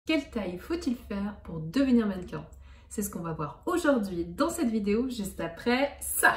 Quelle taille faut-il faire pour devenir mannequin? C'est ce qu'on va voir aujourd'hui dans cette vidéo, juste après ça.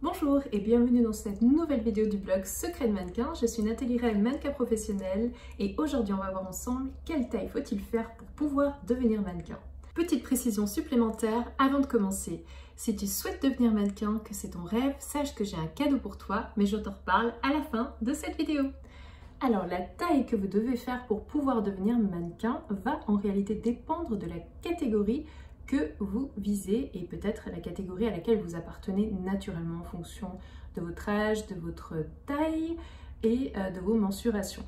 Bonjour et bienvenue dans cette nouvelle vidéo du blog Secret de Mannequin. Je suis Nathalie Rey, mannequin professionnelle, et aujourd'hui on va voir ensemble quelle taille faut-il faire pour pouvoir devenir mannequin. Petite précision supplémentaire avant de commencer. Si tu souhaites devenir mannequin, que c'est ton rêve, sache que j'ai un cadeau pour toi, mais je t'en reparle à la fin de cette vidéo. Alors, la taille que vous devez faire pour pouvoir devenir mannequin va en réalité dépendre de la catégorie que vous visez et peut-être la catégorie à laquelle vous appartenez naturellement en fonction de votre âge, de votre taille et de vos mensurations.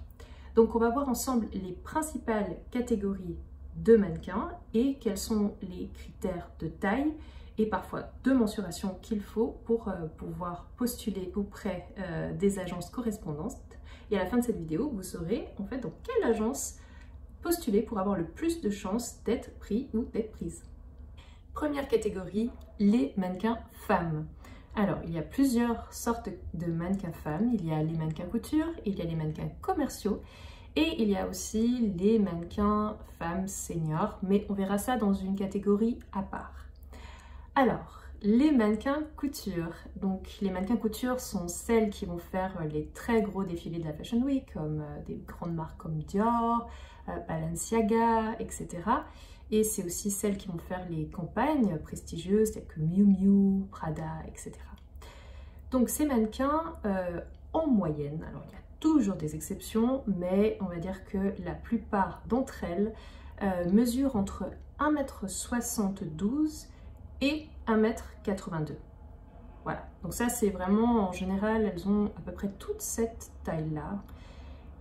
Donc, on va voir ensemble les principales catégories de mannequins et quels sont les critères de taille et parfois de mensuration qu'il faut pour pouvoir postuler auprès des agences correspondantes. Et à la fin de cette vidéo, vous saurez en fait dans quelle agence postuler pour avoir le plus de chances d'être pris ou d'être prise. Première catégorie, les mannequins femmes. Alors, il y a plusieurs sortes de mannequins femmes. Il y a les mannequins couture, il y a les mannequins commerciaux et il y a aussi les mannequins femmes seniors, mais on verra ça dans une catégorie à part. Alors, les mannequins couture. Donc, les mannequins couture sont celles qui vont faire les très gros défilés de la Fashion Week, comme des grandes marques comme Dior, Balenciaga, etc. Et c'est aussi celles qui vont faire les campagnes prestigieuses telles que Miu Miu, Prada, etc. Donc, ces mannequins, en moyenne, alors il y a toujours des exceptions, mais on va dire que la plupart d'entre elles mesurent entre 1,72 m et 1,82 m. Voilà, donc ça c'est vraiment, en général, elles ont à peu près toute cette taille-là.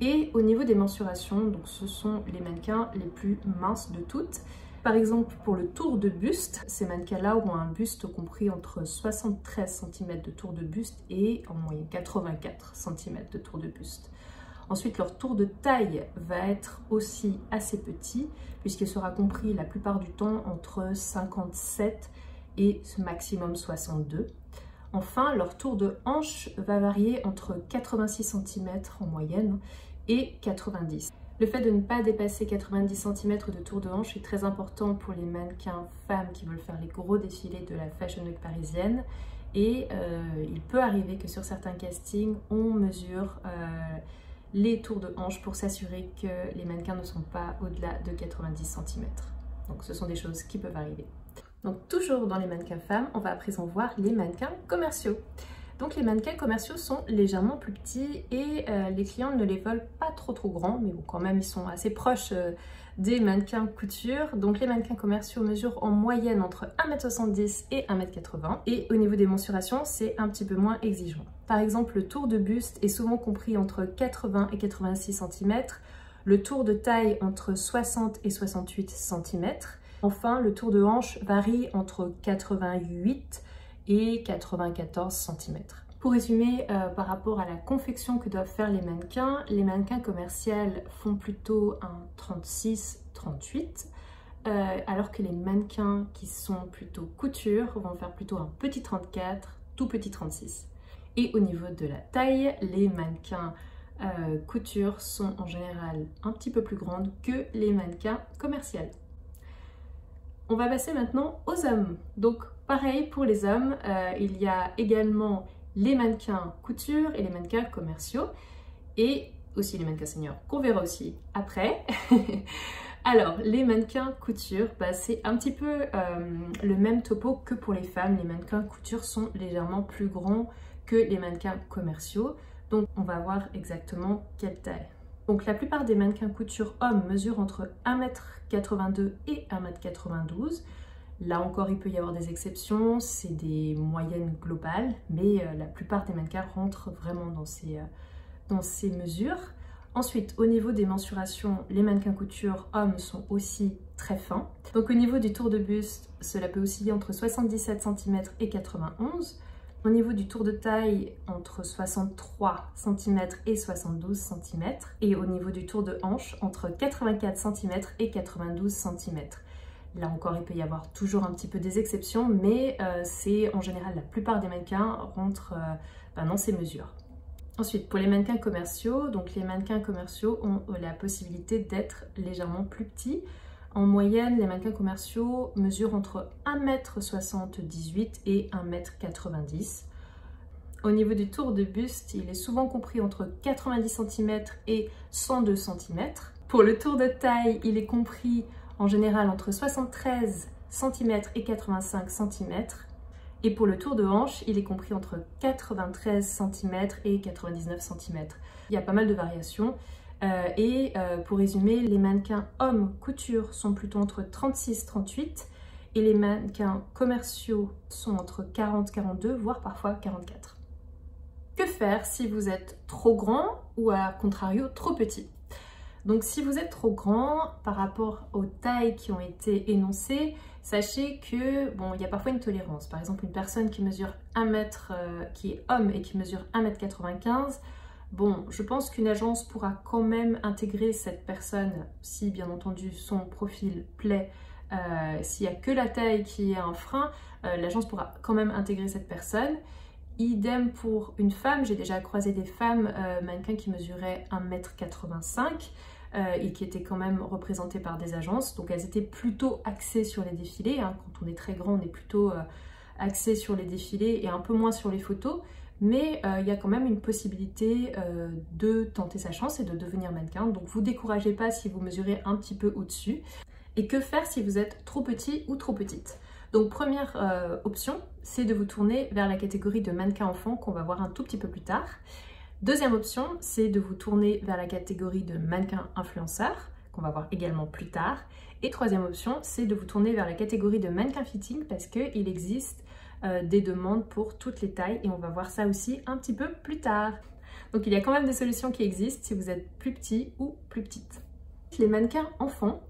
Et au niveau des mensurations, donc ce sont les mannequins les plus minces de toutes. Par exemple, pour le tour de buste, ces mannequins-là auront un buste compris entre 73 cm de tour de buste et en moyenne 84 cm de tour de buste. Ensuite, leur tour de taille va être aussi assez petit, puisqu'il sera compris la plupart du temps entre 57 et maximum 62. Enfin, leur tour de hanche va varier entre 86 cm en moyenne et 90. Le fait de ne pas dépasser 90 cm de tour de hanche est très important pour les mannequins femmes qui veulent faire les gros défilés de la Fashion Week parisienne. Et il peut arriver que sur certains castings, on mesure les tours de hanche pour s'assurer que les mannequins ne sont pas au-delà de 90 cm. Donc ce sont des choses qui peuvent arriver. Donc toujours dans les mannequins femmes, on va à présent voir les mannequins commerciaux. Donc les mannequins commerciaux sont légèrement plus petits et les clients ne les veulent pas trop grands, mais bon, quand même ils sont assez proches des mannequins couture. Donc les mannequins commerciaux mesurent en moyenne entre 1,70 m et 1,80 m et au niveau des mensurations c'est un petit peu moins exigeant. Par exemple, le tour de buste est souvent compris entre 80 et 86 cm, le tour de taille entre 60 et 68 cm. Enfin, le tour de hanche varie entre 88 et 94 cm. Pour résumer, par rapport à la confection que doivent faire les mannequins commerciaux font plutôt un 36-38, alors que les mannequins qui sont plutôt couture vont faire plutôt un petit 34, tout petit 36. Et au niveau de la taille, les mannequins couture sont en général un petit peu plus grandes que les mannequins commerciaux. On va passer maintenant aux hommes. Donc pareil pour les hommes, il y a également les mannequins couture et les mannequins commerciaux et aussi les mannequins seniors qu'on verra aussi après. Alors les mannequins couture, c'est un petit peu le même topo que pour les femmes. Les mannequins couture sont légèrement plus grands que les mannequins commerciaux. Donc on va voir exactement quelle taille. Donc la plupart des mannequins couture hommes mesurent entre 1,82 m et 1,92 m. Là encore, il peut y avoir des exceptions, c'est des moyennes globales, mais la plupart des mannequins rentrent vraiment dans ces mesures. Ensuite, au niveau des mensurations, les mannequins couture hommes sont aussi très fins. Donc au niveau du tour de buste, cela peut osciller entre 77 cm et 91 cm. Au niveau du tour de taille, entre 63 cm et 72 cm. Et au niveau du tour de hanche, entre 84 cm et 92 cm. Là encore, il peut y avoir toujours un petit peu des exceptions, mais c'est en général la plupart des mannequins rentrent dans ces mesures. Ensuite, pour les mannequins commerciaux, donc les mannequins commerciaux ont la possibilité d'être légèrement plus petits. En moyenne, les mannequins commerciaux mesurent entre 1,78 m et 1,90 m. Au niveau du tour de buste, il est souvent compris entre 90 cm et 102 cm. Pour le tour de taille, il est compris en général entre 73 cm et 85 cm. Et pour le tour de hanche, il est compris entre 93 cm et 99 cm. Il y a pas mal de variations. Pour résumer, les mannequins hommes couture sont plutôt entre 36-38 et les mannequins commerciaux sont entre 40-42, voire parfois 44. Que faire si vous êtes trop grand ou à contrario trop petit? Donc si vous êtes trop grand par rapport aux tailles qui ont été énoncées, sachez que il y a parfois une tolérance. Par exemple, une personne qui mesure 1 mètre, qui est homme et qui mesure 1,95 m, je pense qu'une agence pourra quand même intégrer cette personne si bien entendu son profil plaît. S'il n'y a que la taille qui est un frein, l'agence pourra quand même intégrer cette personne. Idem pour une femme, j'ai déjà croisé des femmes mannequins qui mesuraient 1,85 m et qui étaient quand même représentées par des agences. Donc elles étaient plutôt axées sur les défilés. Quand on est très grand, on est plutôt axé sur les défilés et un peu moins sur les photos. Mais il y a quand même une possibilité de tenter sa chance et de devenir mannequin. Donc vous ne découragez pas si vous mesurez un petit peu au-dessus. Et que faire si vous êtes trop petit ou trop petite? Donc première option, c'est de vous tourner vers la catégorie de mannequin enfant qu'on va voir un tout petit peu plus tard. Deuxième option, c'est de vous tourner vers la catégorie de mannequin influenceur qu'on va voir également plus tard. Et troisième option, c'est de vous tourner vers la catégorie de mannequin fitting parce qu'il existe des demandes pour toutes les tailles et on va voir ça aussi un petit peu plus tard. Donc il y a quand même des solutions qui existent si vous êtes plus petit ou plus petite. Les mannequins enfants,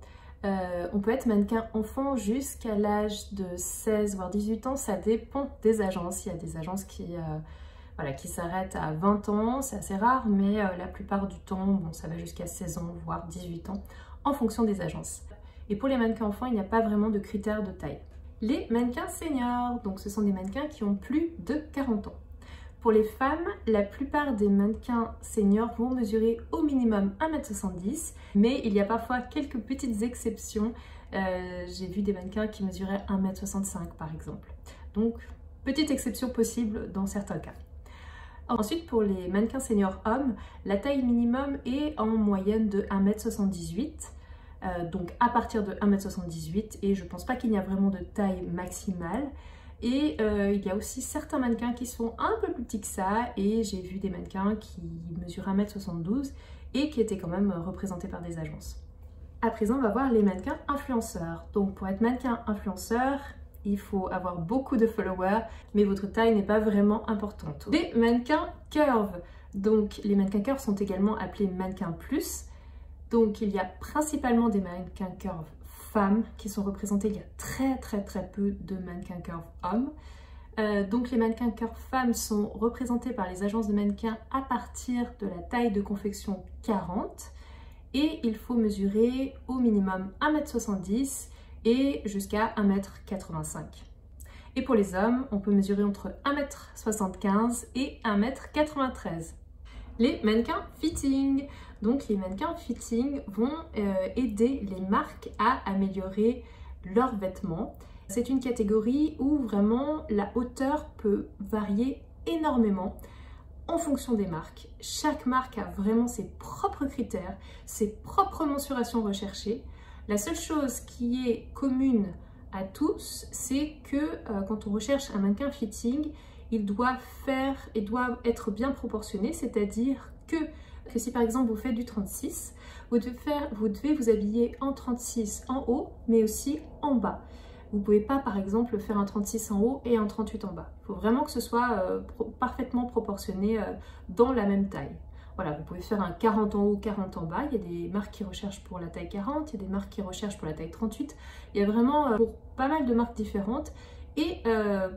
on peut être mannequin enfant jusqu'à l'âge de 16 voire 18 ans, ça dépend des agences. Il y a des agences qui s'arrêtent à 20 ans, c'est assez rare, mais la plupart du temps, ça va jusqu'à 16 ans, voire 18 ans, en fonction des agences. Et pour les mannequins enfants, il n'y a pas vraiment de critères de taille. Les mannequins seniors, donc ce sont des mannequins qui ont plus de 40 ans. Pour les femmes, la plupart des mannequins seniors vont mesurer au minimum 1,70 m, mais il y a parfois quelques petites exceptions. J'ai vu des mannequins qui mesuraient 1,65 m par exemple. Donc, petite exception possible dans certains cas. Ensuite, pour les mannequins seniors hommes, la taille minimum est en moyenne de 1,78 m. Donc à partir de 1,78 m, et je ne pense pas qu'il y a vraiment de taille maximale. Et il y a aussi certains mannequins qui sont un peu plus petits que ça, et j'ai vu des mannequins qui mesurent 1,72 m et qui étaient quand même représentés par des agences. À présent, on va voir les mannequins influenceurs. Donc pour être mannequin influenceur, il faut avoir beaucoup de followers, mais votre taille n'est pas vraiment importante. Les mannequins curve. Donc les mannequins curve sont également appelés mannequins plus. Donc il y a principalement des mannequins curve femmes qui sont représentés. Il y a très peu de mannequins curve hommes. Donc les mannequins curve femmes sont représentés par les agences de mannequins à partir de la taille de confection 40 et il faut mesurer au minimum 1,70 m et jusqu'à 1,85 m. Et pour les hommes, on peut mesurer entre 1,75 m et 1,93 m. Les mannequins fitting. Donc les mannequins fitting vont aider les marques à améliorer leurs vêtements. C'est une catégorie où vraiment la hauteur peut varier énormément en fonction des marques. Chaque marque a vraiment ses propres critères, ses propres mensurations recherchées. La seule chose qui est commune à tous, c'est que quand on recherche un mannequin fitting, il doit être bien proportionné, c'est-à-dire que si par exemple vous faites du 36, vous devez vous habiller en 36 en haut, mais aussi en bas. Vous ne pouvez pas par exemple faire un 36 en haut et un 38 en bas. Il faut vraiment que ce soit parfaitement proportionné dans la même taille. Voilà, vous pouvez faire un 40 en haut, 40 en bas. Il y a des marques qui recherchent pour la taille 40, il y a des marques qui recherchent pour la taille 38. Il y a vraiment pour pas mal de marques différentes. Et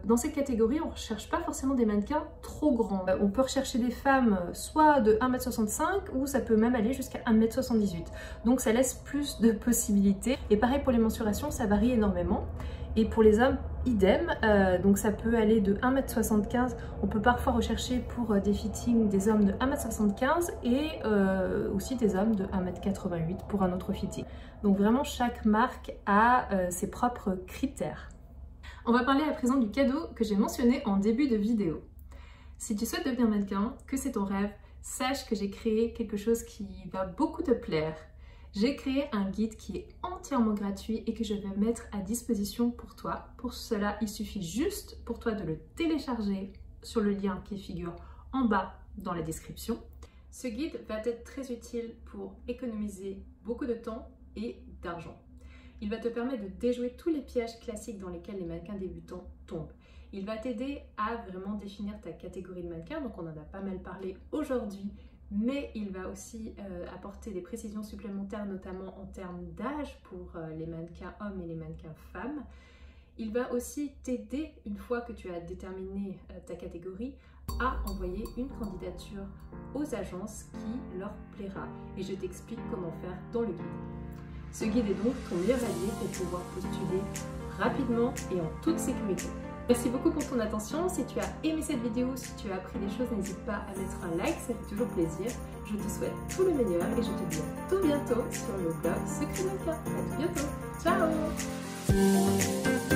dans cette catégorie, on ne recherche pas forcément des mannequins trop grands. On peut rechercher des femmes soit de 1,65 m ou ça peut même aller jusqu'à 1,78 m. Donc ça laisse plus de possibilités. Et pareil pour les mensurations, ça varie énormément. Et pour les hommes, idem, donc ça peut aller de 1,75 m. On peut parfois rechercher pour des fittings des hommes de 1,75 m et aussi des hommes de 1,88 m pour un autre fitting. Donc vraiment chaque marque a ses propres critères. On va parler à présent du cadeau que j'ai mentionné en début de vidéo. Si tu souhaites devenir mannequin, que c'est ton rêve, sache que j'ai créé quelque chose qui va beaucoup te plaire. J'ai créé un guide qui est entièrement gratuit et que je vais mettre à disposition pour toi. Pour cela, il suffit juste pour toi de le télécharger sur le lien qui figure en bas dans la description. Ce guide va être très utile pour économiser beaucoup de temps et d'argent. Il va te permettre de déjouer tous les pièges classiques dans lesquels les mannequins débutants tombent. Il va t'aider à vraiment définir ta catégorie de mannequin, donc on en a pas mal parlé aujourd'hui, mais il va aussi apporter des précisions supplémentaires, notamment en termes d'âge pour les mannequins hommes et les mannequins femmes. Il va aussi t'aider, une fois que tu as déterminé ta catégorie, à envoyer une candidature aux agences qui leur plaira. Et je t'explique comment faire dans le guide. Ce guide est donc ton meilleur allié pour pouvoir postuler rapidement et en toute sécurité. Merci beaucoup pour ton attention. Si tu as aimé cette vidéo, si tu as appris des choses, n'hésite pas à mettre un like, ça fait toujours plaisir. Je te souhaite tout le meilleur et je te dis à tout bientôt sur le blog Secret Mannequin. À tout bientôt. Ciao!